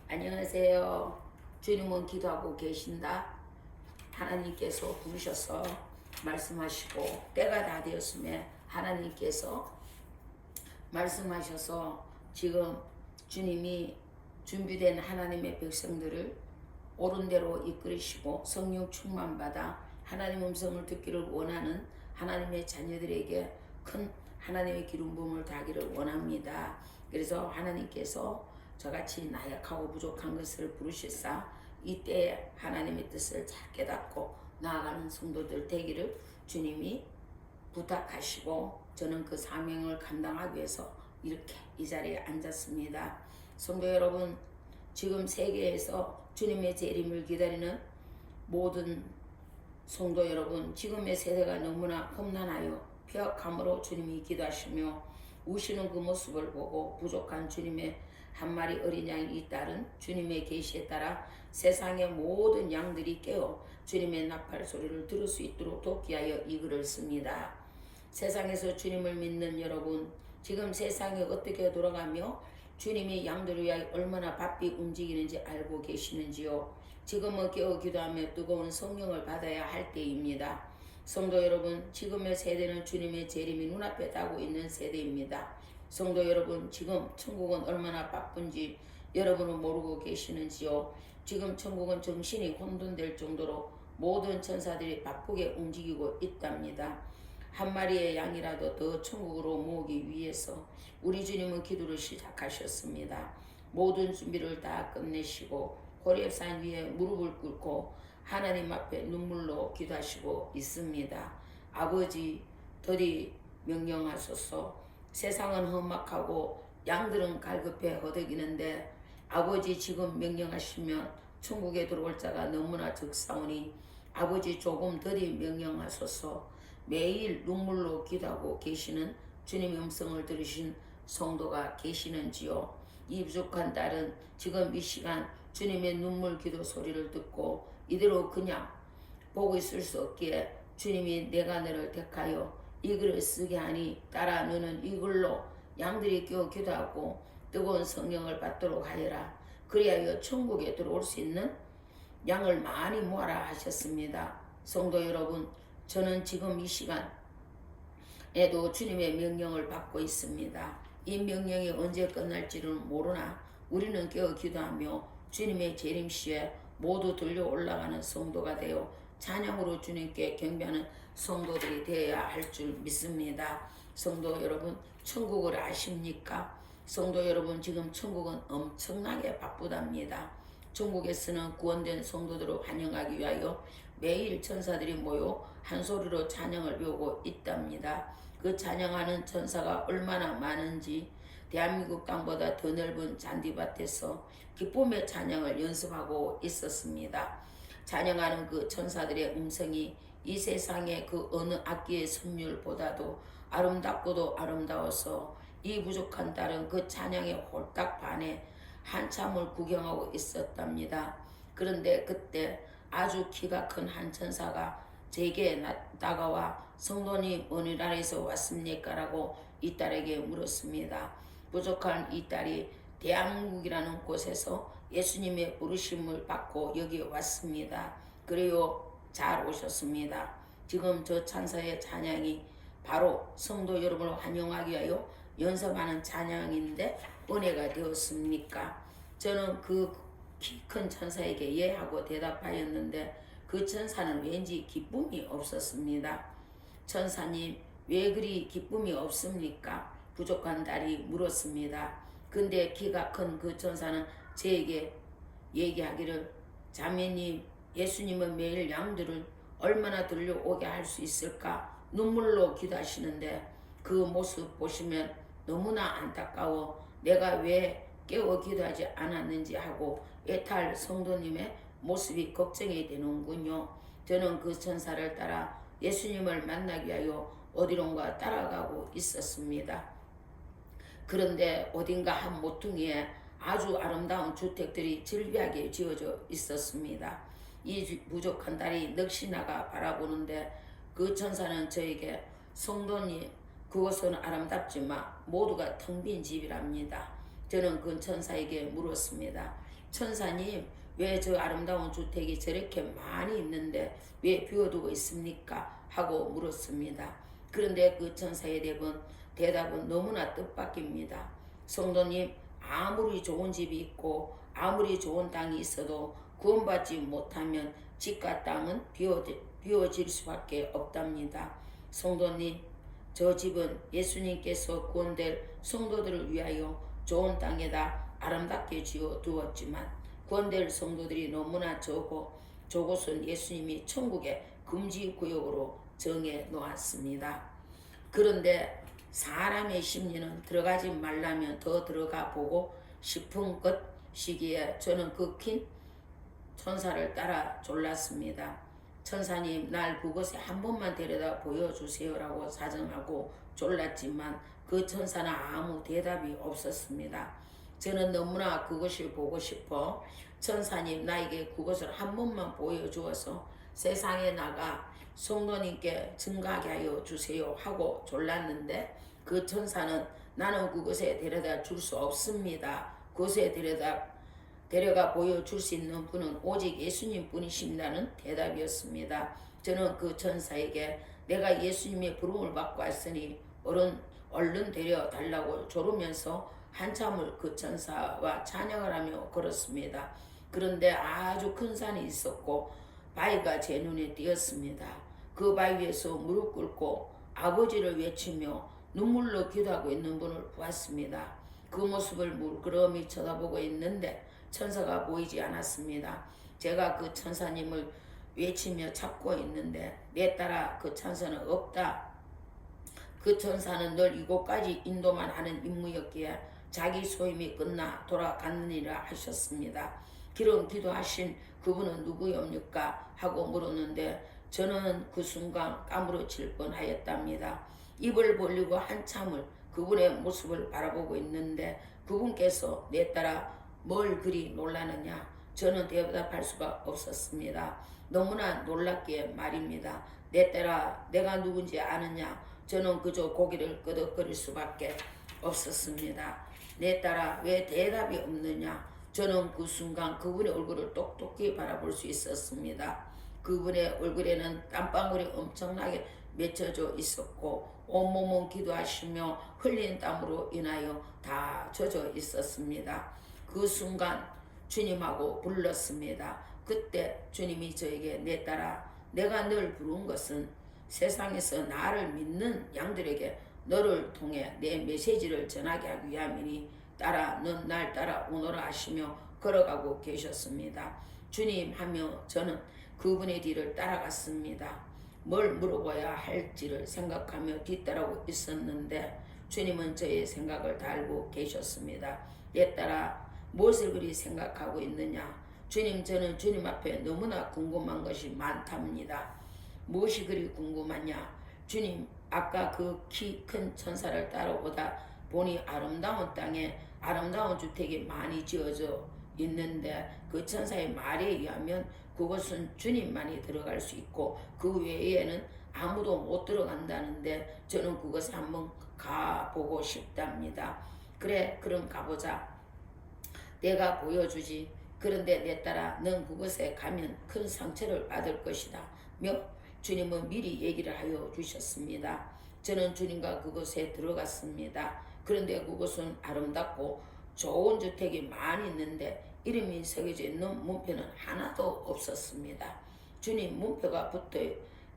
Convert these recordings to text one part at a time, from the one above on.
안녕하세요. 주님은 기도하고 계신다. 하나님께서 부르셔서 말씀하시고 때가 다 되었음에 하나님께서 말씀하셔서 지금 주님이 준비된 하나님의 백성들을 옳은 대로 이끌으시고 성령 충만받아 하나님 음성을 듣기를 원하는 하나님의 자녀들에게 큰 하나님의 기름 부음을 다하기를 원합니다. 그래서 하나님께서 저같이 나약하고 부족한 것을 부르시사 이때 하나님의 뜻을 잘 깨닫고 나아가는 성도들 되기를 주님이 부탁하시고 저는 그 사명을 감당하기 위해서 이렇게 이 자리에 앉았습니다. 성도 여러분, 지금 세계에서 주님의 재림을 기다리는 모든 성도 여러분, 지금의 세대가 너무나 험난하여 폐역함으로 주님이 기도하시며 우시는 그 모습을 보고 부족한 주님의 한 마리 어린 양이 잇따른 주님의 계시에 따라 세상의 모든 양들이 깨어 주님의 나팔 소리를 들을 수 있도록 돕기하여 이 글을 씁니다. 세상에서 주님을 믿는 여러분, 지금 세상이 어떻게 돌아가며 주님이 양들을 위하여 얼마나 바삐 움직이는지 알고 계시는지요? 지금은 깨어 기도하며 뜨거운 성령을 받아야 할 때입니다. 성도 여러분, 지금의 세대는 주님의 재림이 눈앞에 다가오고 있는 세대입니다. 성도 여러분, 지금 천국은 얼마나 바쁜지 여러분은 모르고 계시는지요? 지금 천국은 정신이 혼돈될 정도로 모든 천사들이 바쁘게 움직이고 있답니다. 한 마리의 양이라도 더 천국으로 모으기 위해서 우리 주님은 기도를 시작하셨습니다. 모든 준비를 다 끝내시고 호렙산 위에 무릎을 꿇고 하나님 앞에 눈물로 기도하시고 있습니다. 아버지, 더디 명령하소서. 세상은 험악하고 양들은 갈급해 허덕이는데 아버지 지금 명령하시면 천국에 들어올 자가 너무나 적사오니 아버지 조금 더디 명령하소서. 매일 눈물로 기도하고 계시는 주님의 음성을 들으신 성도가 계시는지요? 이 부족한 딸은 지금 이 시간 주님의 눈물 기도 소리를 듣고 이대로 그냥 보고 있을 수 없기에 주님이 내가 너를 택하여 이 글을 쓰게 하니 딸아 너는 이 글로 양들이 깨어 기도하고 뜨거운 성령을 받도록 하여라. 그리하여 천국에 들어올 수 있는 양을 많이 모아라 하셨습니다. 성도 여러분, 저는 지금 이 시간에도 주님의 명령을 받고 있습니다. 이 명령이 언제 끝날지는 모르나 우리는 깨어 기도하며 주님의 재림시에 모두 들려 올라가는 성도가 되어 찬양으로 주님께 경배하는 성도들이 되어야 할 줄 믿습니다. 성도 여러분, 천국을 아십니까? 성도 여러분, 지금 천국은 엄청나게 바쁘답니다. 천국에서는 구원된 성도들을 환영하기 위하여 매일 천사들이 모여 한 소리로 찬양을 배우고 있답니다. 그 찬양하는 천사가 얼마나 많은지 대한민국 땅보다 더 넓은 잔디밭에서 기쁨의 찬양을 연습하고 있었습니다. 찬양하는 그 천사들의 음성이 이 세상의 그 어느 악기의 선율보다도 아름답고도 아름다워서 이 부족한 딸은 그 찬양에 홀딱 반해 한참을 구경하고 있었답니다. 그런데 그때 아주 키가 큰 한 천사가 제게 다가와 성도님 어느 나라에서 왔습니까? 라고 이 딸에게 물었습니다. 부족한 이 딸이 대한민국이라는 곳에서 예수님의 부르심을 받고 여기 왔습니다. 그래요, 잘 오셨습니다. 지금 저 찬사의 찬양이 바로 성도 여러분을 환영하기 위하여 연습하는 찬양인데 은혜가 되었습니까? 저는 그 키 큰 천사에게 예 하고 대답하였는데 그 천사는 왠지 기쁨이 없었습니다. 천사님, 왜 그리 기쁨이 없습니까? 부족한 딸이 물었습니다. 근데 키가 큰 그 천사는 저에게 얘기하기를 자매님, 예수님은 매일 양들을 얼마나 들려오게 할 수 있을까 눈물로 기도하시는데 그 모습 보시면 너무나 안타까워 내가 왜 깨워 기도하지 않았는지 하고 애탈 성도님의 모습이 걱정이 되는군요. 저는 그 천사를 따라 예수님을 만나기 위하여 어디론가 따라가고 있었습니다. 그런데 어딘가 한 모퉁이에 아주 아름다운 주택들이 즐비하게 지어져 있었습니다. 이 부족한 딸이 넋이 바라보는데 그 천사는 저에게 성도님, 그곳은 아름답지만 모두가 텅 빈 집이랍니다. 저는 그 천사에게 물었습니다. 천사님, 왜 저 아름다운 주택이 저렇게 많이 있는데 왜 비워두고 있습니까? 하고 물었습니다. 그런데 그 천사의 대답은 너무나 뜻밖입니다. 성도님, 아무리 좋은 집이 있고 아무리 좋은 땅이 있어도 구원받지 못하면 집과 땅은 비워질 수밖에 없답니다. 성도님, 저 집은 예수님께서 구원될 성도들을 위하여 좋은 땅에다 아름답게 지어 두었지만 구원될 성도들이 너무나 적고 저곳은 예수님이 천국의 금지 구역으로 정해 놓았습니다. 그런데 사람의 심리는 들어가지 말라면 더 들어가 보고 싶은 것이기에 저는 그 긴 천사를 따라 졸랐습니다. 천사님, 날 그곳에 한 번만 데려다 보여주세요라고 사정하고 졸랐지만 그 천사는 아무 대답이 없었습니다. 저는 너무나 그것을 보고 싶어 천사님, 나에게 그것을 한 번만 보여주어서 세상에 나가 성도님께 증거하게 하여 주세요 하고 졸랐는데 그 천사는 나는 그곳에 데려다 줄 수 없습니다. 그곳에 데려가 보여줄 수 있는 분은 오직 예수님 뿐이십니다는 대답이었습니다. 저는 그 천사에게 내가 예수님의 부름을 받고 왔으니 얼른 데려달라고 조르면서 한참을 그 천사와 찬양을 하며 걸었습니다. 그런데 아주 큰 산이 있었고 바위가 제 눈에 띄었습니다. 그 바위 위에서 무릎 꿇고 아버지를 외치며 눈물로 기도하고 있는 분을 보았습니다. 그 모습을 물끄러미 쳐다보고 있는데 천사가 보이지 않았습니다. 제가 그 천사님을 외치며 찾고 있는데 내 따라 그 천사는 없다. 그 천사는 늘 이곳까지 인도만 하는 임무였기에 자기 소임이 끝나 돌아갔느니라 하셨습니다. 기름 기도하신 그분은 누구입니까? 하고 물었는데 저는 그 순간 까무러칠 뻔하였답니다. 입을 벌리고 한참을 그분의 모습을 바라보고 있는데 그분께서 내 따라 뭘 그리 놀라느냐? 저는 대답할 수가 없었습니다. 너무나 놀랍기에 말입니다. 내 따라 내가 누군지 아느냐? 저는 그저 고개를 끄덕거릴 수밖에 없었습니다. 내 따라 왜 대답이 없느냐? 저는 그 순간 그분의 얼굴을 똑똑히 바라볼 수 있었습니다. 그분의 얼굴에는 땀방울이 엄청나게 맺혀져 있었고 온몸은 기도하시며 흘린 땀으로 인하여 다 젖어 있었습니다. 그 순간 주님하고 불렀습니다. 그때 주님이 저에게 내 따라 내가 늘 부른 것은 세상에서 나를 믿는 양들에게 너를 통해 내 메시지를 전하게 하기 위함이니 따라 넌 날 따라 오너라 하시며 걸어가고 계셨습니다. 주님 하며 저는 그분의 뒤를 따라갔습니다. 뭘 물어봐야 할지를 생각하며 뒤따라오고 있었는데 주님은 저의 생각을 다 알고 계셨습니다. 내 따라 무엇을 그리 생각하고 있느냐? 주님, 저는 주님 앞에 너무나 궁금한 것이 많답니다. 무엇이 그리 궁금하냐? 주님, 아까 그 키 큰 천사를 따라오다 보니 아름다운 땅에 아름다운 주택이 많이 지어져 있는데 그 천사의 말에 의하면 그것은 주님만이 들어갈 수 있고 그 외에는 아무도 못 들어간다는데 저는 그것에 한번 가보고 싶답니다. 그래, 그럼 가보자. 내가 보여주지. 그런데 내 따라 넌 그곳에 가면 큰 상처를 받을 것이다. 며 주님은 미리 얘기를 하여 주셨습니다. 저는 주님과 그곳에 들어갔습니다. 그런데 그곳은 아름답고 좋은 주택이 많이 있는데 이름이 새겨져 있는 문표는 하나도 없었습니다. 주님, 문표가 붙어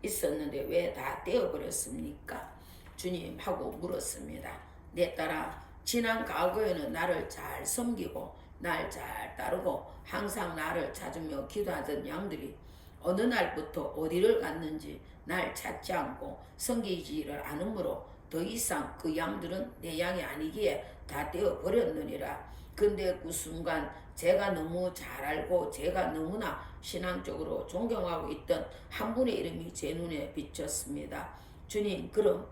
있었는데 왜 다 떼어버렸습니까? 주님 하고 물었습니다. 내 따라 지난 과거에는 나를 잘 섬기고 날 잘 따르고 항상 나를 찾으며 기도하던 양들이 어느 날부터 어디를 갔는지 날 찾지 않고 섬기지를 않으므로 더 이상 그 양들은 내 양이 아니기에 다 떼어버렸느니라. 근데 그 순간 제가 너무 잘 알고 제가 너무나 신앙적으로 존경하고 있던 한 분의 이름이 제 눈에 비쳤습니다. 주님, 그럼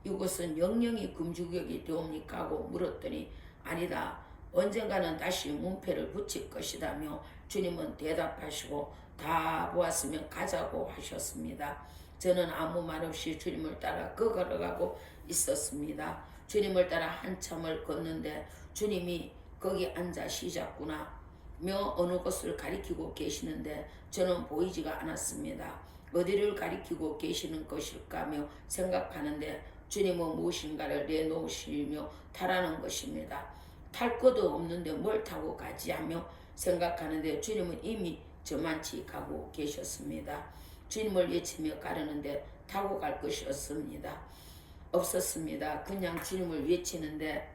이곳은 영영이 금지구역이 되옵니까? 하고 물었더니 아니다. 언젠가는 다시 문패를 붙일 것이다며 주님은 대답하시고 다 보았으면 가자고 하셨습니다. 저는 아무 말 없이 주님을 따라 걸어가고 있었습니다. 주님을 따라 한참을 걷는데 주님이 거기 앉아 쉬셨구나. 어느 곳을 가리키고 계시는데 저는 보이지가 않았습니다. 어디를 가리키고 계시는 것일까며 생각하는데 주님은 무엇인가를 내놓으시며 타라는 것입니다. 탈 것도 없는데 뭘 타고 가지 하며 생각하는데 주님은 이미 저만치 가고 계셨습니다. 주님을 외치며 가려는데 타고 갈 것이 없었습니다. 그냥 주님을 외치는데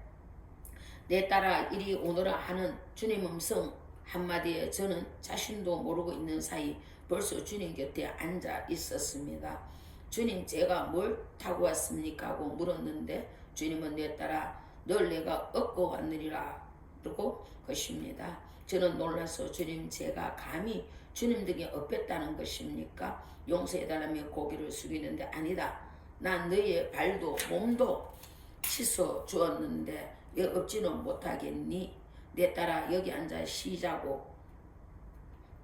내 따라 이리 오너라 하는 주님 음성 한마디에 저는 자신도 모르고 있는 사이 벌써 주님 곁에 앉아 있었습니다. 주님, 제가 뭘 타고 왔습니까? 하고 물었는데 주님은 내 따라 널 내가 얻고 왔느니라 그러고 것입니다. 저는 놀라서 주님, 제가 감히 주님 등에 업혔다는 것입니까? 용서해달라며 고개를 숙이는데 아니다. 난 너의 발도 몸도 씻어 주었는데 왜 업지는 못하겠니? 내 따라 여기 앉아 쉬자고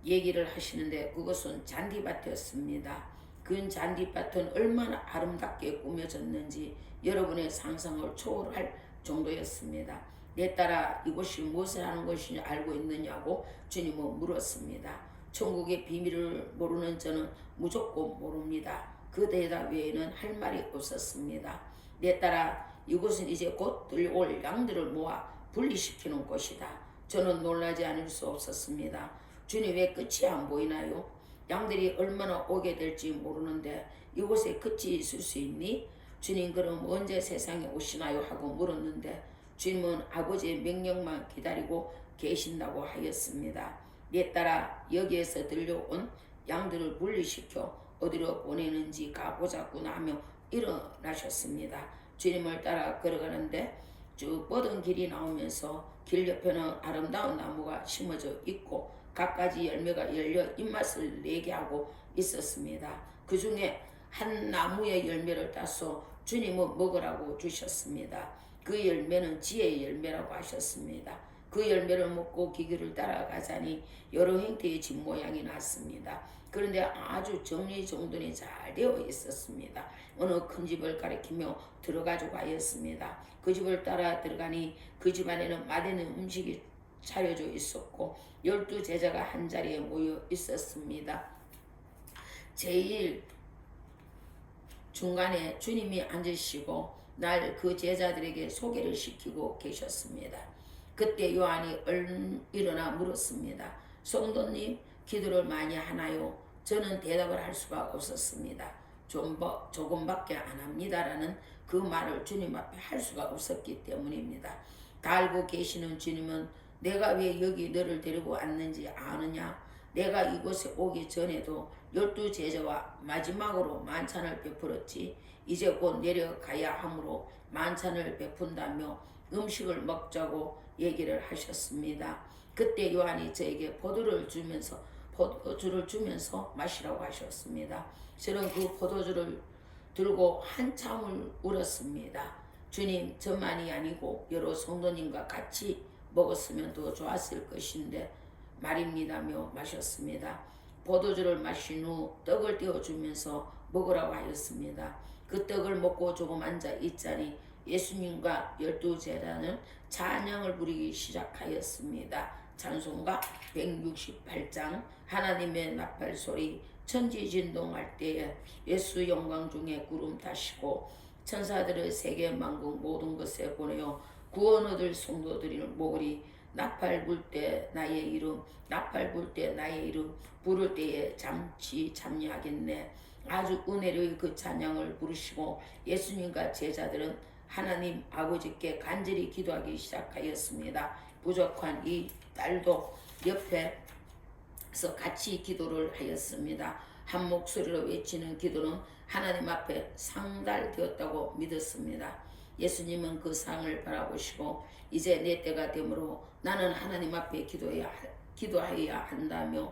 얘기를 하시는데 그것은 잔디밭이었습니다. 그 잔디밭은 얼마나 아름답게 꾸며졌는지 여러분의 상상을 초월할 정도였습니다. 내 따라 이곳이 무엇을 하는 것인지 알고 있느냐고 주님은 물었습니다. 천국의 비밀을 모르는 저는 무조건 모릅니다. 그 대답 외에는 할 말이 없었습니다. 내 따라 이곳은 이제 곧 들려올 양들을 모아 분리시키는 곳이다. 저는 놀라지 않을 수 없었습니다. 주님, 왜 끝이 안 보이나요? 양들이 얼마나 오게 될지 모르는데 이곳에 끝이 있을 수 있니? 주님, 그럼 언제 세상에 오시나요? 하고 물었는데 주님은 아버지의 명령만 기다리고 계신다고 하였습니다. 내 따라 여기에서 들려온 양들을 분리시켜 어디로 보내는지 가보자꾸나 하며 일어나셨습니다. 주님을 따라 걸어가는데 쭉 뻗은 길이 나오면서 길 옆에는 아름다운 나무가 심어져 있고 갖가지 열매가 열려 입맛을 내게 하고 있었습니다. 그 중에 한 나무의 열매를 따서 주님은 먹으라고 주셨습니다. 그 열매는 지혜의 열매라고 하셨습니다. 그 열매를 먹고 그 길을 따라가자니 여러 형태의 집 모양이 났습니다. 그런데 아주 정리정돈이 잘 되어 있었습니다. 어느 큰 집을 가리키며 들어가자고 하였습니다. 그 집을 따라 들어가니 그 집 안에는 맛있는 음식이 차려져 있었고 12 제자가 한 자리에 모여 있었습니다. 제일 중간에 주님이 앉으시고 날 그 제자들에게 소개를 시키고 계셨습니다. 그때 요한이 일어나 물었습니다. 성도님, 기도를 많이 하나요? 저는 대답을 할 수가 없었습니다. 조금밖에 안 합니다라는 그 말을 주님 앞에 할 수가 없었기 때문입니다. 다 알고 계시는 주님은 내가 왜 여기 너를 데리고 왔는지 아느냐? 내가 이곳에 오기 전에도 12 제자와 마지막으로 만찬을 베풀었지. 이제 곧 내려가야 하므로 만찬을 베푼다며 음식을 먹자고 얘기를 하셨습니다. 그때 요한이 저에게 포도주를 주면서 마시라고 하셨습니다. 저는 그 포도주를 들고 한참을 울었습니다. 주님, 저만이 아니고 여러 성도님과 같이 먹었으면 더 좋았을 것인데 말입니다며 마셨습니다. 포도주를 마신 후 떡을 떼어주면서 먹으라고 하였습니다. 그 떡을 먹고 조금 앉아 있자니 예수님과 12 제자는 찬양을 부르기 시작하였습니다. 찬송가 168장 하나님의 나팔 소리 천지 진동할 때에 예수 영광 중에 구름 타시고 천사들의 세계 만국 모든 것에 보내어 구원 얻을 성도들을 모으리 나팔 불 때 나의 이름 나팔 불 때 나의 이름 부를 때에 잠시 참여하겠네. 아주 은혜로이 그 찬양을 부르시고 예수님과 제자들은 하나님 아버지께 간절히 기도하기 시작하였습니다. 부족한 이 딸도 옆에서 같이 기도를 하였습니다. 한 목소리로 외치는 기도는 하나님 앞에 상달되었다고 믿었습니다. 예수님은 그 상을 바라보시고 이제 내 때가 되므로 나는 하나님 앞에 기도해야 한다며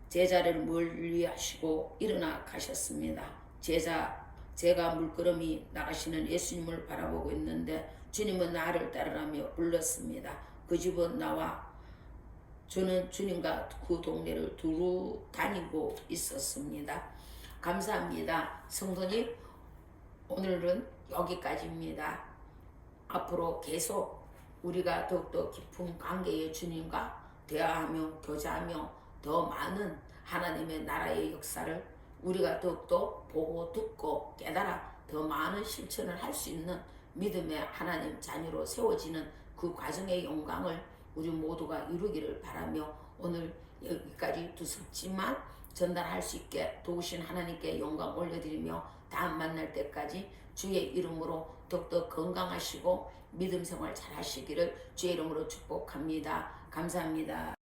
제자를 멀리하시고 일어나 가셨습니다. 제가 물끄러미 나가시는 예수님을 바라보고 있는데 주님은 나를 따르라며 불렀습니다. 그 집은 나와 저는 주님과 그 동네를 두루 다니고 있었습니다. 감사합니다. 성도님, 오늘은 여기까지입니다. 앞으로 계속 우리가 더욱더 깊은 관계의 주님과 대화하며 교제하며 더 많은 하나님의 나라의 역사를 우리가 더욱더 보고 듣고 깨달아 더 많은 실천을 할 수 있는 믿음의 하나님 자녀로 세워지는 그 과정의 영광을 우리 모두가 이루기를 바라며 오늘 여기까지 두껍지만 전달할 수 있게 도우신 하나님께 영광 올려드리며 다음 만날 때까지 주의 이름으로 더욱더 건강하시고 믿음 생활 잘 하시기를 주의 이름으로 축복합니다. 감사합니다.